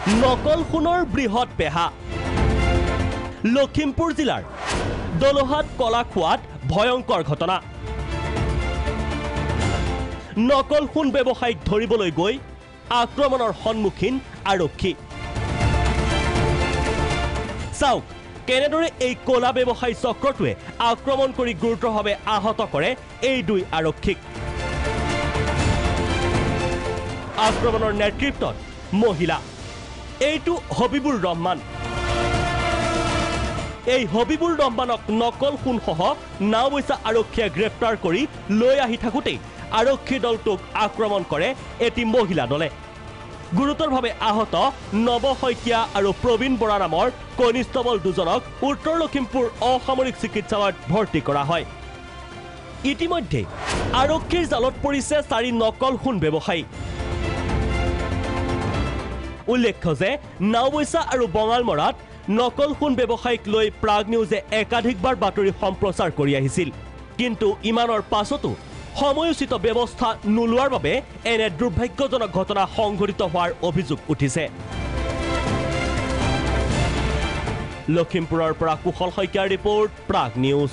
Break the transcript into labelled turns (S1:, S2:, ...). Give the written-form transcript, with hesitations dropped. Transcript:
S1: নকল সোণৰ বৃহৎ পেহা লখিমপুৰ জিলাৰ দলহাট কলাখোৱাত ভয়ংকৰ ঘটনা নকল সোণ ব্যৱসায়িক ধৰিবলৈ গৈ আক্ৰমণৰ সন্মুখীন আৰক্ষী চাওক কেনেদৰে এই কলা ব্যৱসায়ী চক্ৰটোৱে আক্ৰমণ কৰি গুৰুতৰভাৱে আহত কৰে এই দুই আৰক্ষীক আক্ৰমণৰ নেতৃত্বত মহিলা এইটো হবিবুৰ ৰহমান এই হবিবুৰ ৰহমানক নকল সোণসহ নাওবৈচা আৰক্ষীয়ে গ্ৰেপ্তাৰ কৰি লৈ আহি থাকোঁতেই আৰক্ষী দলটোক আক্ৰমণ কৰে এটি মহিলা দলে গুৰুতৰভাৱে আহত নৱ শইকীয়া আৰু প্ৰবীণ বৰা নামৰ কনিষ্টবল দুজনক উত্তৰ লখিমপুৰ অসামৰিক চিকিৎসালয়ত ভৰ্তি কৰা হয় ইতিমধ্যে আৰক্ষীৰ জালত পৰিছে 4 নকল সোণ ব্যৱসায়ী উল্লেখ্য যে নাওবৈচা আৰু বঙালমৰাত নকল সোণ ব্যৱসায়িক লৈ প্ৰাগ নিউজে একাধিকবাৰ বাতৰি সম্প্ৰচাৰ কৰি আহিছিল কিন্তু ইমানৰ পাছতো সময়োচিত ব্যৱস্থা নোলোৱাৰ বাবে এনে দুৰ্ভাগ্যজনক ঘটনা সংঘটিত হোৱাৰ অভিযোগ উঠিছে লখিমপুৰৰ পৰা কুশল শইকীয়াৰ ৰিপৰ্ট প্ৰাগ নিউজ